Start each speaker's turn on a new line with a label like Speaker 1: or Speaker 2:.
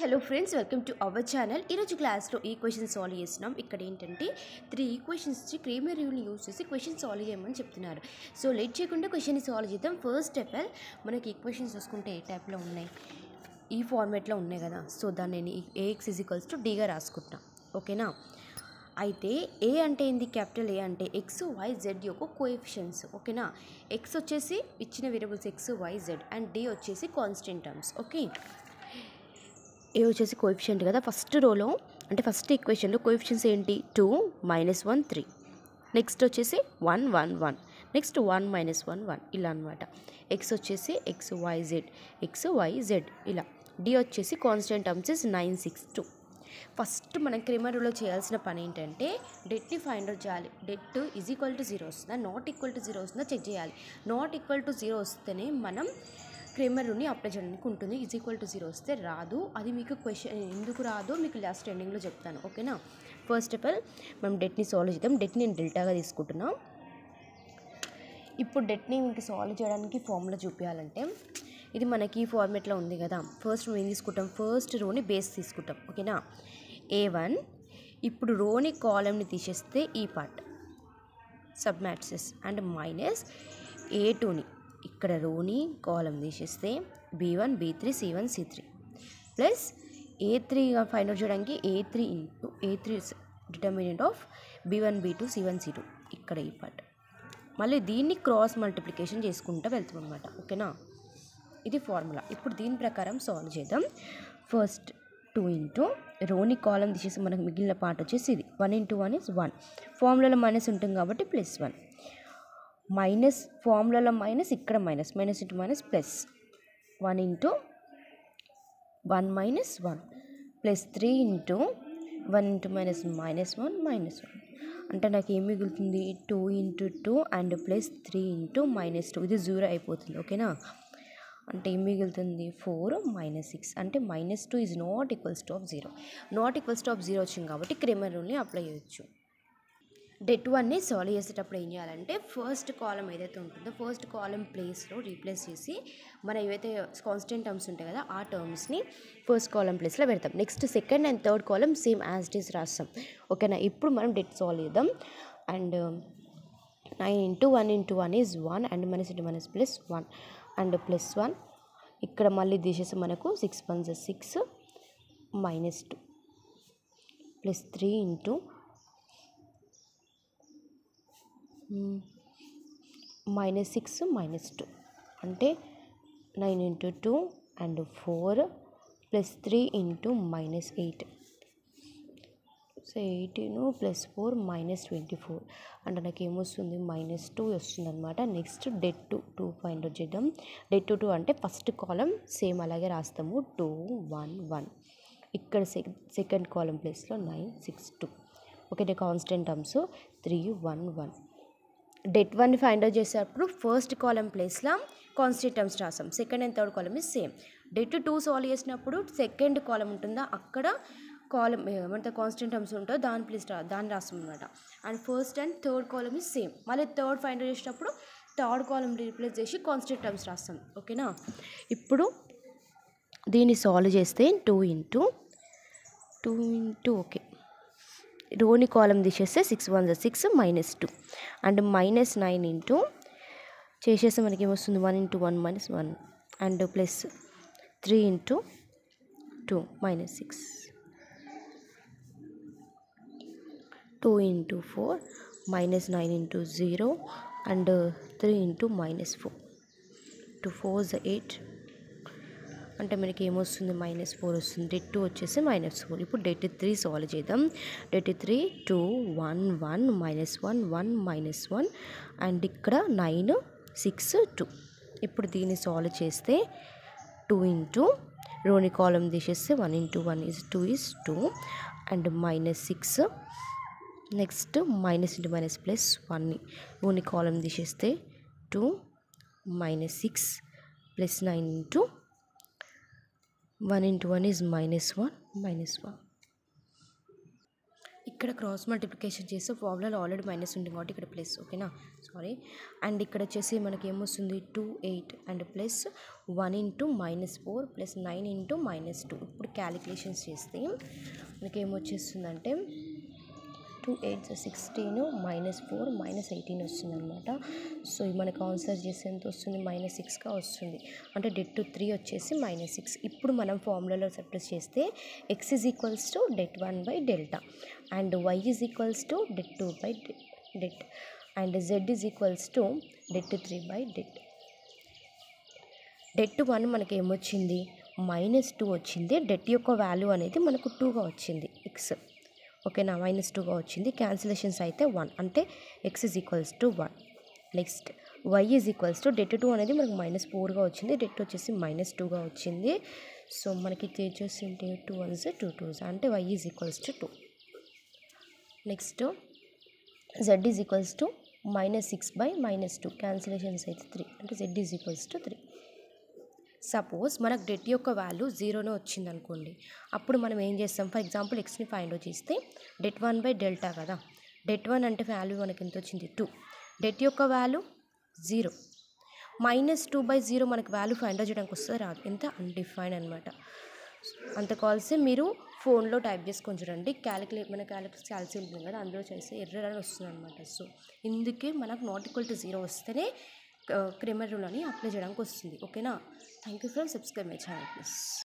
Speaker 1: Hello friends, welcome to our channel. ఈరోజు క్లాస్లో ఈ క్వశ్చన్ సాల్వ్ చేస్తున్నాం. ఇక్కడ ఏంటంటే 3 ఈక్వేషన్స్ ఇచ్చి క్రేమర్ రూల్ని యూజ్ చేసి క్వశ్చన్ సాల్వ్ చేయమని చెప్తున్నారు. సో లేట్ చేయకుండా క్వశ్చన్ని సాల్వ్ చేద్దాం. ఫస్ట్ స్టెప్ మనకి ఈక్వేషన్స్ చూసుకుంటే ఏ టైప్లో ఉన్నాయి, ఈ ఫార్మేట్లో ఉన్నాయి కదా. సో దాన్ని నేను ఏఎక్స్ ఈక్వల్స్ టు డీగా రాసుకుంటున్నా. ఓకేనా. అయితే ఏ అంటే ఏంది, క్యాపిటల్ ఏ అంటే ఎక్స్ వై జెడ్ యొక్క కోఎఫిషియన్స్. ఓకేనా. ఎక్స్ వచ్చేసి ఇచ్చిన variables X Y Z and D వచ్చేసి కాన్స్టెంట్ టర్మ్స్. ఓకే. ఏ వచ్చేసి కోఎఫిషియంట్ కదా. ఫస్ట్ రోలో అంటే ఫస్ట్ ఈక్వేషన్లో కోఎఫిషియన్స్ ఏంటి, 2 -1 3, నెక్స్ట్ వచ్చేసి 1 1 1, నెక్స్ట్ 1 -1 1, ఇలా అనమాట. ఎక్స్ వచ్చేసి ఎక్స్ వై జెడ్ ఇలా. డి వచ్చేసి కాన్స్టెంట్ టర్మ్స్ ఇస్ 9 6 2. ఫస్ట్ మనం క్రేమర్ రూల్లో చేయాల్సిన పని ఏంటంటే డెట్ని ఫైండ్ అవుట్ చేయాలి. డెట్ ఈజ్ ఈక్వల్ టు 0 వస్తుందా, నాట్ ఈక్వల్ టు 0 వస్తుందా చెక్ చేయాలి. నాట్ ఈక్వల్ టు 0 వస్తేనే మనం క్రేమర్ రూల్ని అప్లై చేయడానికి ఉంటుంది. ఈజ్ ఈక్వల్ టు 0 వస్తే రాదు. అది మీకు క్వశ్చన్ ఎందుకు రాదో మీకు లాస్ట్ ఎండింగ్లో చెప్తాను. ఓకేనా. ఫస్ట్ ఆఫ్ ఆల్ మనం డెట్ని సాల్వ్ చేద్దాం. డెట్ని నేను డెల్టాగా తీసుకుంటున్నాం. ఇప్పుడు డెట్ని మీకు సాల్వ్ చేయడానికి ఫార్ములా చూపించాలంటే ఇది మనకి ఫార్మేట్లో ఉంది కదా. ఫస్ట్ మనం ఏం తీసుకుంటాం, ఫస్ట్ రోని బేస్ తీసుకుంటాం. ఓకేనా. A1. ఇప్పుడు రోని కాలమ్ని తీసేస్తే ఈ part sub matrices and minus A2ని ఇక్కడ రోని కాలం తీసేస్తే B1 B3 C1 C3 plus A3 find out చేయడానికి A3 determinant of B1 B2 C1 C2 ఇక్కడ ఈ పార్ట్. మళ్ళీ దీన్ని క్రాస్ మల్టిప్లికేషన్ చేసుకుంటూ వెళ్తాం అనమాట. ఓకేనా. ఇది ఫార్ములా. ఇప్పుడు దీని ప్రకారం సాల్వ్ చేద్దాం. ఫస్ట్ 2 ఇంటూ రోని కాలం తీసేసి మనకు మిగిలిన పార్ట్ వచ్చేసి ఇది 1 ఇంటూ 1 ఇస్ 1. ఫార్ములాలో మైనస్ ఉంటుంది కాబట్టి +1 మైనస్ ఫార్ములాలో మైనస్ ఇక్కడ minus into minus plus 1 into 1 -1 plus 3 into 1 into minus -1 అంటే నాకు ఏం మిగులుతుంది, 2 ఇంటూ 2 అండ్ ప్లస్ 3 ఇంటూ -2. ఇది 0 అయిపోతుంది. ఓకేనా. అంటే ఏం మిగులుతుంది, 4 -6 అంటే -2 is not equals to of 0. Not equals to of 0 వచ్చింది కాబట్టి క్రేమర్ రూల్ని అప్లై చేయొచ్చు. డెట్ 1ని సాల్వ్ చేసేటప్పుడు ఏం చేయాలంటే ఫస్ట్ కాలం ఏదైతే ఉంటుందో ఫస్ట్ కాలం ప్లేస్లో రీప్లేస్ చేసి మన ఏవైతే కాన్స్టెంట్ టర్మ్స్ ఉంటాయి కదా ఆ టర్మ్స్ని ఫస్ట్ కాలం ప్లేస్లో పెడతాం. Next second and third column same as it is రాస్తాం. ఓకేనా. ఇప్పుడు మనం డెట్ సాల్వ్ చేద్దాం. And 9 into 1 into 1 is 1 and minus into minus plus 1 and +1 ఇక్కడ మళ్ళీ తీసేసి మనకు 6 1 6 -2 ప్లస్ 3 ఇంటూ -6 -2 అంటే 9 into 2 and 4 plus 3 into -8. So 18 plus 4 -24 అంటే నాకు ఏమొస్తుంది, -2 వస్తుంది అనమాట. నెక్స్ట్ డెట్ 2 ఫైండ్ అవుట్ చేద్దాం. డెట్ 2 అంటే ఫస్ట్ కాలం సేమ్ అలాగే రాస్తాము 2 1 1. ఇక్కడ సెకండ్ కాలం ప్లేస్లో 9 6 2. Okay. Constant terms 3 1 1. Debt 1 find out చేసేటప్పుడు ఫస్ట్ కాలం ప్లేస్లో కాన్స్టెంట్ టర్మ్స్ రాస్తాం. Second and third column is same. Debt 2 solve చేసినప్పుడు సెకండ్ కాలం ఉంటుందా అక్కడ కాలం ఏమంటే కాన్స్టెంట్ టర్మ్స్ ఉంటుందో దాన్ని రాస్తాం అనమాట. And first and third column is same. మళ్ళీ థర్డ్ ఫైండ్ అవుట్ చేసినప్పుడు థర్డ్ కాలం రీప్లేస్ చేసి కాన్స్టెంట్ టర్మ్స్ రాస్తాం. ఓకేనా. ఇప్పుడు దీన్ని సాల్వ్ చేస్తే 2 ఇంటూ ఓకే రోని కాలం తీసేస్తే 6 1 6 -2 అండ్ -9 ఇంటూ చేసేస్తే మనకి ఏమొస్తుంది, 1 into 1 -1 and plus 3 into 2 -6 2 into 4 -9 into 0 and 3 into -4 2 4 8 అంటే మనకి ఏమొస్తుంది, -4 వస్తుంది. డెట్ 2 వచ్చేసి -4. ఇప్పుడు డెట్ 3 సాల్వ్ చేద్దాం. డెట్ 3 2 1 1 -1 1 -1 అండ్ ఇక్కడ 9 6 2. ఇప్పుడు దీన్ని సాల్వ్ చేస్తే 2 ఇంటూ రోని కాలం తీసేస్తే 1 into 1 is 2 is 2 and -6 next minus into minus plus 1ని రోని కాలం తీసేస్తే 2 -6 ప్లస్ 9 ఇంటూ 1 ఇంటూ 1 ఈజ్ -1 -1. ఇక్కడ క్రాస్ మల్టిప్లికేషన్ చేస్తే ఫార్ములాలో ఆల్రెడీ మైనస్ ఉంది కాబట్టి ఇక్కడ ప్లస్, ఓకేనా, సారీ. అండ్ ఇక్కడ వచ్చేసి మనకి ఏమొస్తుంది 2 8 and plus 1 into -4 plus 9 into -2. ఇప్పుడు క్యాలిక్యులేషన్స్ చేస్తే మనకి ఏమొచ్చేస్తుందంటే 2 8 16 -4 -18 వస్తుంది అనమాట. సో ఇది మనకు ఆన్సర్ చేస్తే ఎంత వస్తుంది, -6గా వస్తుంది. అంటే det 3 వచ్చేసి -6. ఇప్పుడు మనం ఫార్ములాలో సబ్స్టిట్యూట్ చేస్తే x is equals to det 1 by delta and y is equals to det 2 by det and z is equals to det 3 by det. det 1 మనకి ఏమొచ్చింది, -2 వచ్చింది. det యొక్క వాల్యూ అనేది మనకు 2గా వచ్చింది, x, ఓకేనా, -2గా వచ్చింది. క్యాన్సిలేషన్స్ అయితే 1 అంటే x is equals to 1. Next y is equals to det 2 అనేది మనకు -4గా వచ్చింది, det వచ్చేసి -2గా వచ్చింది. సో మనకి వచ్చేసి 2 1s 2 2s అంటే y is equals to 2. Next z is equals to -6 by -2 cancellations అయితే 3 అంటే z is equals to 3. Suppose మనకు det యొక్క వాల్యూ 0నే వచ్చింది అనుకోండి, అప్పుడు మనం ఏం చేస్తాం, ఫర్ ఎగ్జాంపుల్ ఎక్స్ని ఫైండ్ అవుట్ చేస్తే det 1 బై డెల్టా కదా, det 1 అంటే వాల్యూ మనకి ఎంత వచ్చింది 2, det యొక్క వాల్యూ 0, -2 బై 0 మనకు వాల్యూ ఫైండ్ అవుట్ చేయడానికి వస్తుంది, రాదు, ఎంత అన్డిఫైన్ అనమాట. అంత కాల్సి మీరు ఫోన్లో టైప్ చేసుకొని చూడండి, మన క్యాల్సి ఉంటుంది కదా, అందులో చేస్తే ఎర్రర్ అని వస్తుంది అనమాట. సో ఇందుకే మనకు ≠0 వస్తేనే క్రెమర్ రూల్ అని అప్లై చేయడానికి వస్తుంది, ఓకేనా. Thank you friends, subscribe my channel please.